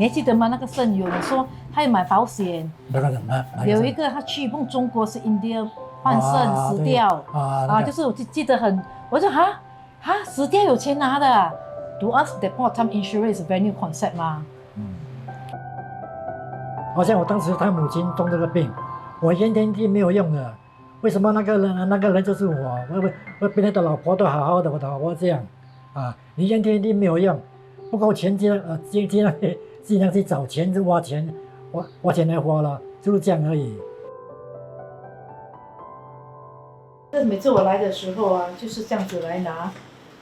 你还记得吗？那个肾友你说他要买保险，那个什么，有一个他去碰中国是 India 换肾死掉就是我记得很，我说死掉有钱拿的啊。To us that point of time insurance is a very new concept 嘛。好像我当时他母亲中这个病，我怨天地没有用的。为什么那个人就是我别人的老婆都好好的，我的老婆这样你怨天地没有用，不够钱尽量去找钱，就花钱来花了，就是这样而已。每次我来的时候啊，就是这样子来拿，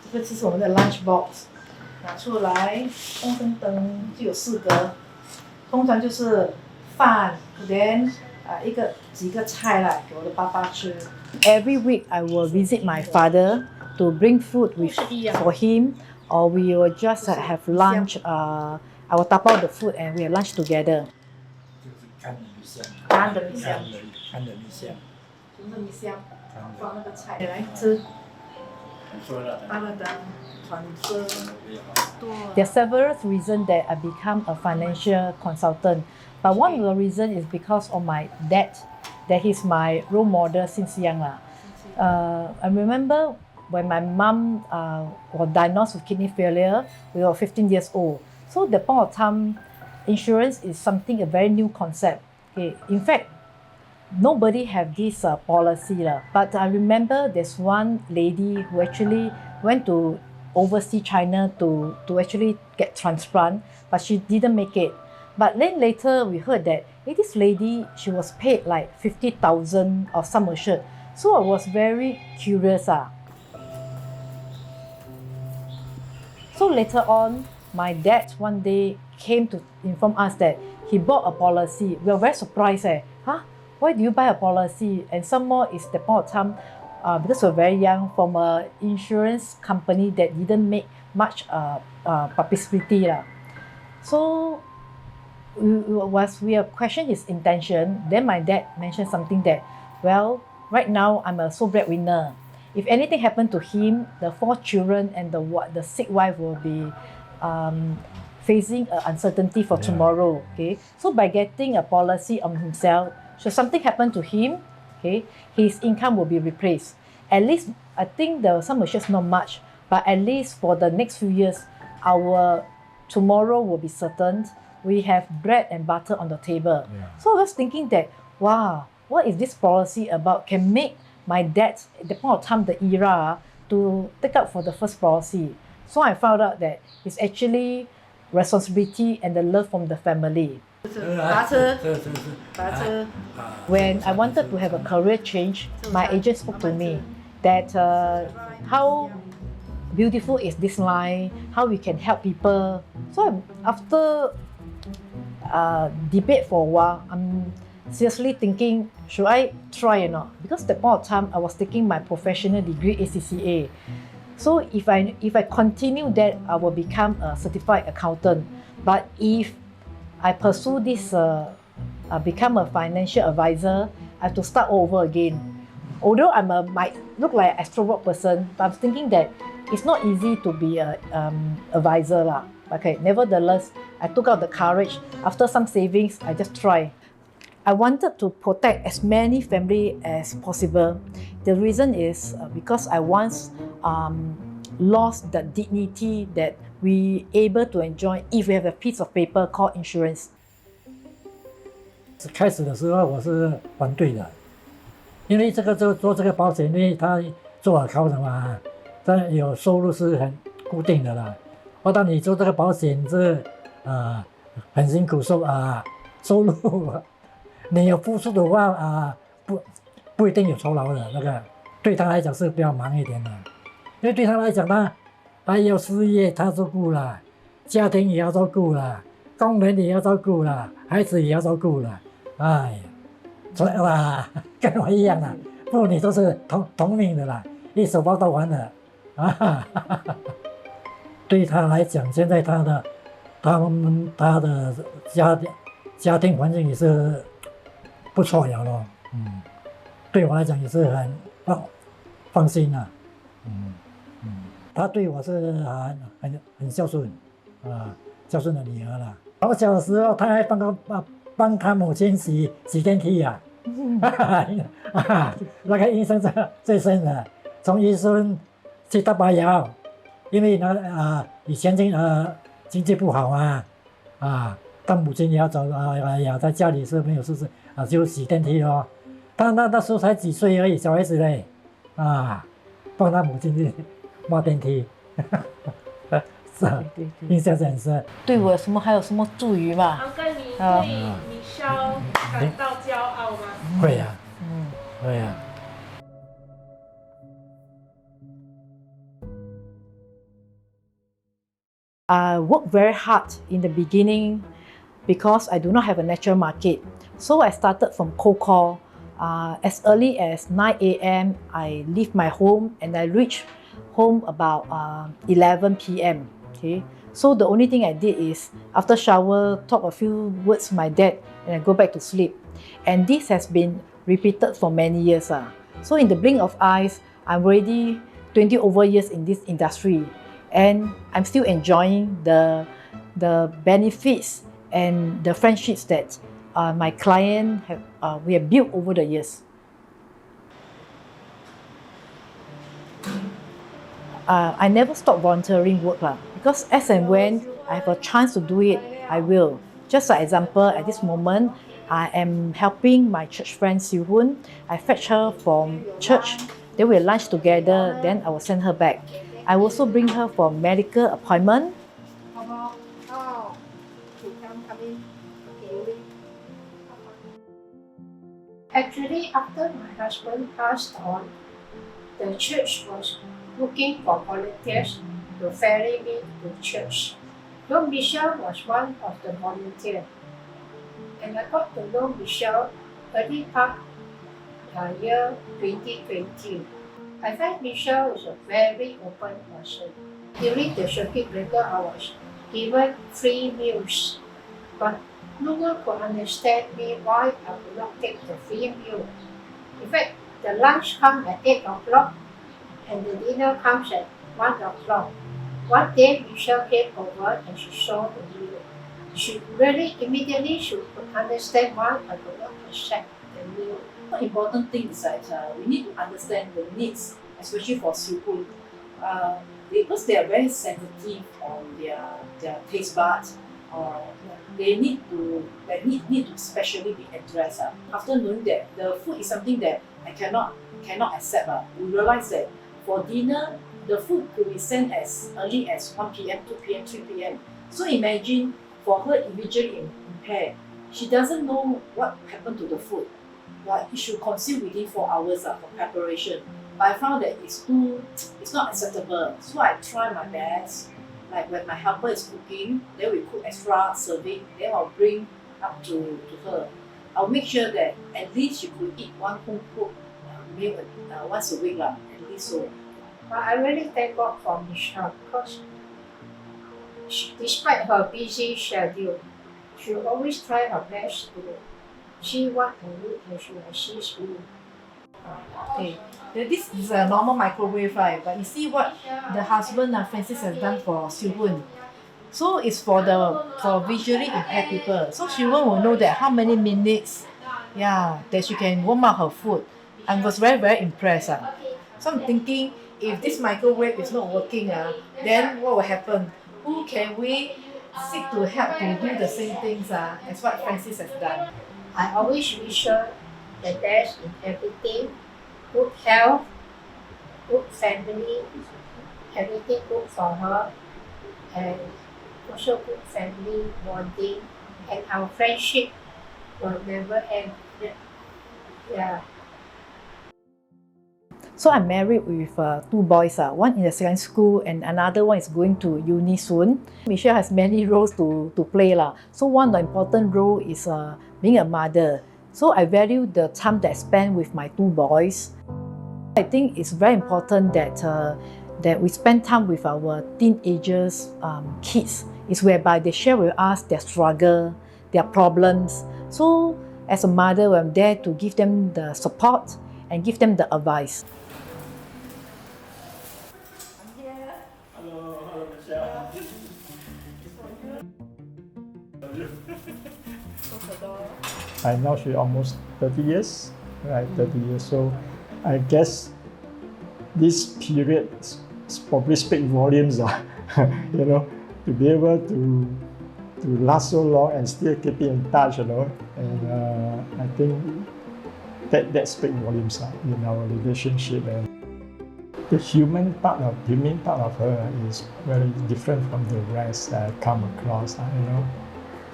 这个就是我们的 lunch box， 拿出来，噔就有4格，通常就是饭 ，then 几个菜啦，给我的爸爸吃。Every week I will visit my father to bring food for him, or we will just have lunch. I will 打包 the food and we have lunch together. 就是干的米香，就是米香，放那个菜来吃。There are several reasons that I become a financial consultant, but one of the reasons is because of my dad, that he's my role model since young lah. I remember when my mom was diagnosed with kidney failure, we were 15 years old. So at that point of time, insurance is a very new concept. Okay, in fact, nobody have this policy lah. But I remember there's one lady who actually went to overseas China to actually get transplant, but she didn't make it. But then later we heard that this lady, she was paid like 50,000 or sum assured. So I was very curious So later on, my dad one day came to inform us that he bought a policy. We were very surprised. Why do you buy a policy? And some more is the point of time, because we're very young, from an insurance company that didn't make much publicity. So we questioned his intention. Then my dad mentioned something that, well, right now I'm a sole breadwinner. If anything happened to him, the 4 children and the sick wife will be facing uncertainty for tomorrow. Okay, so by getting a policy on himself, should something happen to him, okay, his income will be replaced. At least, I think the sum assured is not much, but at least for the next few years, our tomorrow will be certain. We have bread and butter on the table. So I was thinking that, wow, what is this policy about? Can make my dad, at the point of time, the era, to take up for the first policy. So I found out that it's actually responsibility and the love from the family. When I wanted to have a career change, my agent spoke to me that how beautiful is this line, how we can help people. So after debate for a while, I'm seriously thinking, should I try or not? Because at that point of time, I was taking my professional degree ACCA. So if I continue that, I will become a certified accountant. But if I pursue this, become a financial advisor, I have to start over again. Although might look like an extrovert person, but I'm thinking that it's not easy to be an advisor lah. Okay, nevertheless, I took out the courage. After some savings, I just try. I wanted to protect as many family as possible. The reason is because I once lost the dignity that we able to enjoy if we have a piece of paper called insurance. 开始的时候我是反对的，因为做这个保险，因为他做accountant的嘛，但有收入是很固定的啦。当你做这个保险是很辛苦收入你有付出的话不一定有酬劳的那个，对他来讲是比较忙一点的，因为对他来讲他也有事业，他照顾了，家庭也要照顾了，工人也要照顾了，孩子也要照顾了，所以跟我一样妇女都是同命的啦，一手包到完了对他来讲，现在他的家庭环境也是不错了咯，对我来讲也是很放心他对我是很孝顺孝顺的女儿了。我小的时候，他还帮他母亲洗电梯啊，那个印象最深的。从宜顺去大巴窑，因为以前经济不好嘛，他母亲也要走在家里是没有事就洗电梯哦。他那时候才几岁而已，小孩子嘞，帮他母亲去抹电梯。是啊，印象很深。对我还有什么祝语嘛？阿哥，你对米肖感到骄傲吗？会呀，会呀。I worked very hard in the beginning because I do not have a natural market. So I started from cold call. As early as 9 a.m. I leave my home and I reach home about 11 p.m. Okay, so the only thing I did is after shower, talk a few words to my dad, and I go back to sleep. And this has been repeated for many years. So in the blink of eyes, I'm already 20 over years in this industry, and I'm still enjoying the benefits and the friendships that my client we have built over the years. I never stop volunteering work because as and when I have a chance to do it, I will. Just an example, at this moment, I am helping my church friend Siu Hun. I fetch her from church, then we lunch together, then I will send her back. I also bring her for medical appointment. Actually, after my husband passed on, the church was looking for volunteers to ferry me to church. So Michelle was one of the volunteers. And I got to know Michelle early part year 2020. I find Michelle is a very open person. During the circuit breaker, I was given free meals, but no one could understand me why I would not take the free meal. In fact, the lunch comes at 8 o'clock and the dinner comes at 1 o'clock. One day, Michelle came over and she saw the meal. She really immediately she could understand why I could not accept the meal. The important thing is that we need to understand the needs, especially for Siu Hun, because they are very sensitive on their taste buds, or they need to specially be addressed. After knowing that the food is something that I cannot accept, we realize that for dinner the food could be sent as early as 1 p.m., 2 p.m., 3 p.m. So imagine for her individually impaired, she doesn't know what happened to the food. But it should consume within 4 hours for preparation. But I found that it's not acceptable. So I try my best. Like when my helper is cooking, then we cook extra serving, then I'll bring up to her. I'll make sure that at least she could eat one home cooked meal once a week, at least so. But I really thank God for Michelle because despite her busy schedule, she always try her best to see what I need and she assists me. Okay, this is a normal microwave, right? But you see what the husband Francis has done for Siu Hun. So it's for visually impaired people. So Siu Hun will know that how many minutes, that she can warm up her food. I was very, very impressed. So I'm thinking, if this microwave is not working, then what will happen? Who can we seek to help to do the same things as what Francis has done? I always wish her the best in everything, good health, good family, everything good for her, and also good family bonding, and our friendship will never end. Yeah. So I'm married with 2 boys, one in the secondary school and another one is going to uni soon. Michelle has many roles to play. So one of the important role is being a mother. So I value the time that I spend with my 2 boys. I think it's very important that we spend time with our teenagers, kids. It's whereby they share with us their struggle, their problems. So as a mother, I'm there to give them the support and give them the advice. Hello, Michelle. I know she almost 30 years, right? 30 years. So I guess this period probably speak volumes, you know, to be able to last so long and still keep in touch, you know. And I think that speaks volumes in our relationship. And the human part of her is very different from the rest that I come across. You know,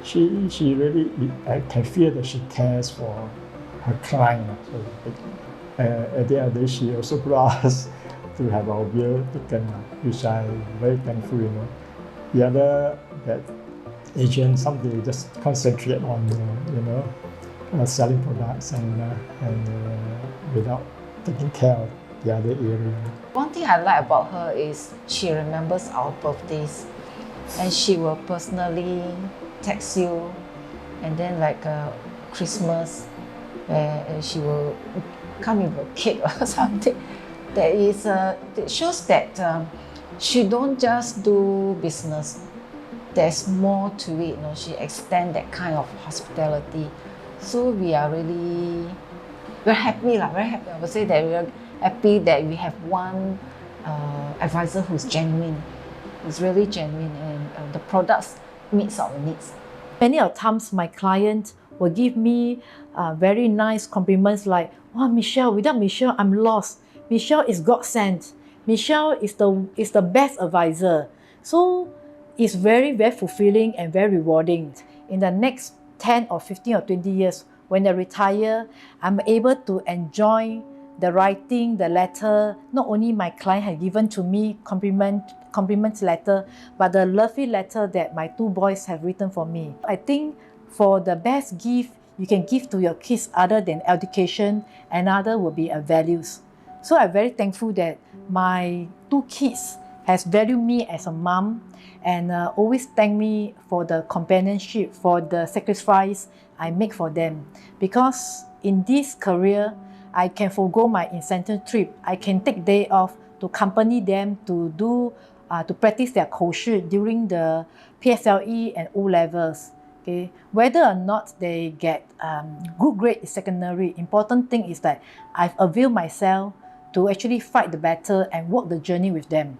she really, I can feel that she cares for her client. So at the end of the day, she also brought us to have our bill taken, which I'm very thankful. You know, the other that agent, something just concentrate on selling products and without taking care of the other area. One thing I like about her is she remembers our birthdays, and she will personally text you, and then like Christmas, where she will come with a cake or something. It shows that she don't just do business. There's more to it. You know, she extends that kind of hospitality. So we are really very happy. I would say that we are happy that we have one advisor who's genuine, who's really genuine, and the products meets our needs. Many of times my client will give me very nice compliments like, "Wow, Michelle, without Michelle, I'm lost. Michelle is God sent. Michelle is the best advisor." So it's very, very fulfilling and very rewarding. In the next 10 or 15 or 20 years, when I retire, I'm able to enjoy the writing, the letter. Not only my client had given to me compliments letter, but the lovely letter that my two boys have written for me. I think for the best gift you can give to your kids other than education, another will be values. So I'm very thankful that my two kids has valued me as a mom and always thank me for the companionship, for the sacrifice I make for them. Because in this career, I can forgo my incentive trip. I can take day off to accompany them to practice their 口试 during the PSLE and O levels. Okay, whether or not they get good grade is secondary. Important thing is that I've availed myself to actually fight the battle and walk the journey with them.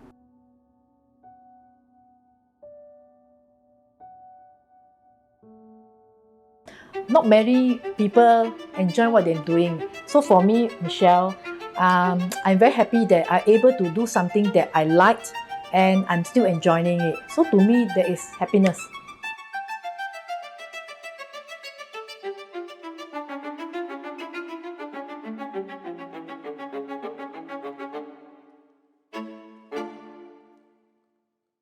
Not many people enjoy what they're doing. So for me, Michelle, I'm very happy that I'm able to do something that I liked and I'm still enjoying it. So to me, there is happiness.